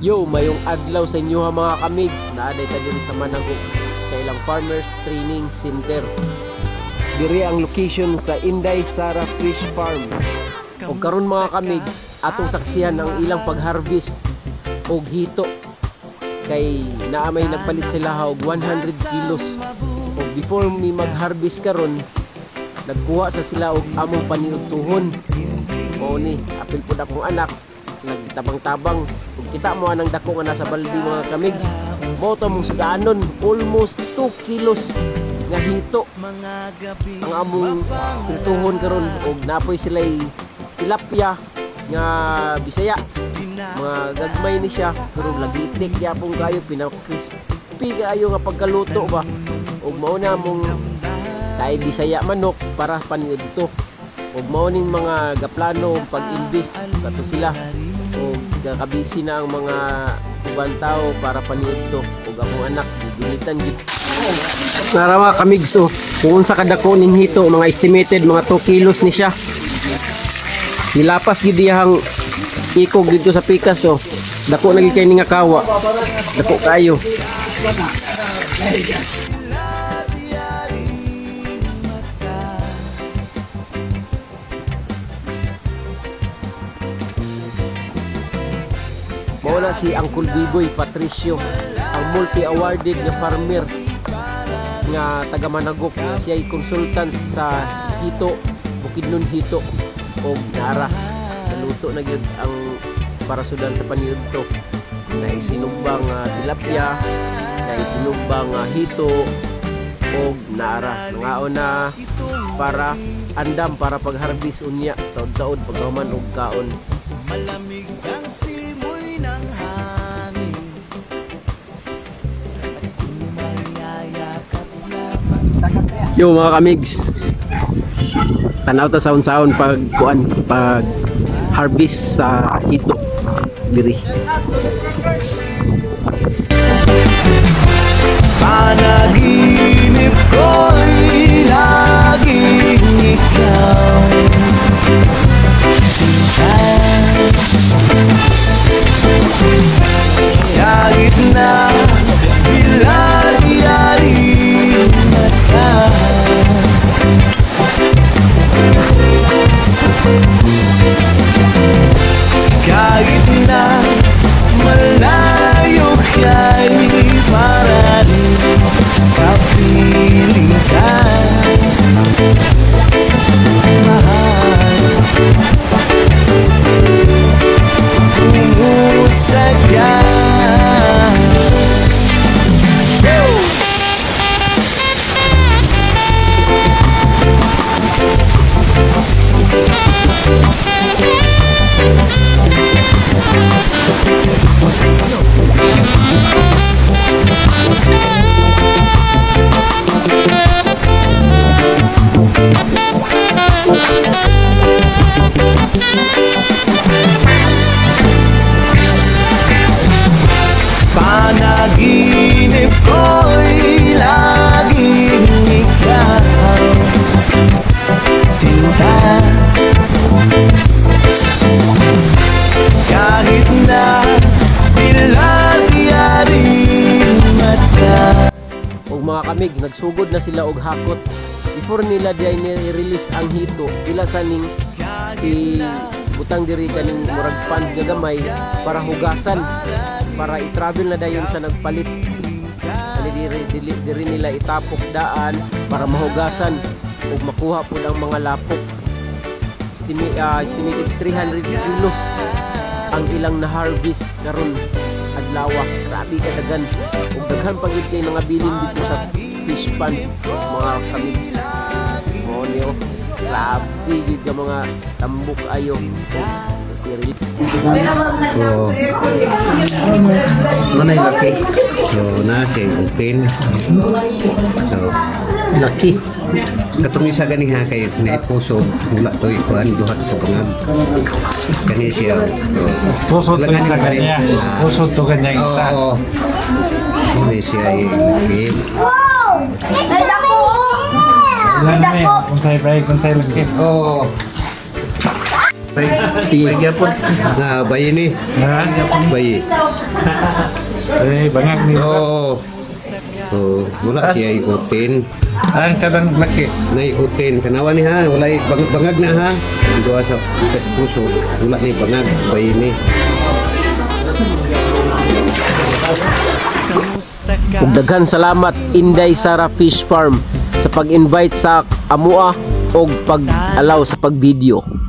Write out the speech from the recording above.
Yo, mayong adlaw sa inyo ha mga kamigs. Naaday ta diri sa Managuk sa ilang Farmers Training Center. Diri ang location sa Inday Sara Fish Farm. Og karon mga kamigs, atong saksihan ang ilang pag-harvest og hito. Kay naa may nagpalit sila og 100 kilos. Og before mi mag-harvest karon, nagkuha sa sila og among paniudtuhon. O ni, apil pud akong anak, nagtabang-tabang. Kung kita mo anang dako nga nasa baldi mga kamigs, mo to mong sudaanon almost 2 kilos nga hito ang among pituhon karon. Og napoy sila'y tilapia nga Bisaya, mga gagmay ni siya pero lagitik yapon kayo, pinakrispy kayo nga pagkaluto ba. Og mao na mong tayo Bisaya manok para paniudto. Og mao ning mga gaplano pag-invest kato sila. Og kakabisi na ang mga ubang tao para paniudto. Og akong anak gigunitan gid. Nara mga kamigs, kung unsa kadako ning hito, mga estimated mga 2 kilos ni siya. Nilapas gid diyang ikog dito sa pikas. Dako na gid kay ni nga kawa. Dako kayo. Mawala si Uncle Biboy Patricio, ang multi-awarded na farmer nga taga Managuk, nga siya ay consultant sa hito, Bukidnon hito o nara. Naluto na gyud ang parasudan sa paniudto. Naisinugbang tilapia, naisinugbang hito o nara. Nangaon na para andam para pag-harvest unya taud-taud paghuman og kaon. Malamig ang simoy ng hangin. Yo mga kamigs, tanaw ta saon-saon pag kuan, pag harvest sa hito diri. Panaginip ko'y laging ikaw, sinta. Kahit na bilari-yari mata, kahit na malayo kay para rin kapiling ka, mahal. Kumusta ka? Panaginip ko'y laging ikaw, sinta. Kahit na bilari-yaring mata. Og mga kamig, nagsugod na sila og hakot. Before nila diay ni-release ang hito, ila sa ning butang diri kaning murag pan gagamay para hugasan, para i-travel na dayon sa nagpalit. Ani diri nila itapok daan para mahugasan ug makuha pud ang mga lapok. Estimated 300 kilos ang ilang na harvest karon adlaw. Grabe ka dagan, ug daghan pa gid kay mga bilin dito sa fish pond mga kamigs. Mo niyo, grabe gid ka mga tambok ayo. Manay laki. So nasi utin. So laki. Katong isa gani ha kay naipuso mula to ikuan duhat ko pangag. Kani siya. Puso to isa kanya. Puso to kanya ita. Oo. Kani siya laki. Wow! Nagdako! Ilan na yun? Kung tayo laki. Oo. Sige. Na bayi ni. Ha? Bayi. Eh, bangag ni. Oo. Oh, wala siya ikutin. Ang kadang laki. Na ikutin. Kanawa ni ha. Wala bangag na ha. Dua sa puso. Wala ni bangag. Bayi ni. Ug daghan salamat Inday Sara Fish Farm sa pag-invite sa amua og pag-allow sa pag-video.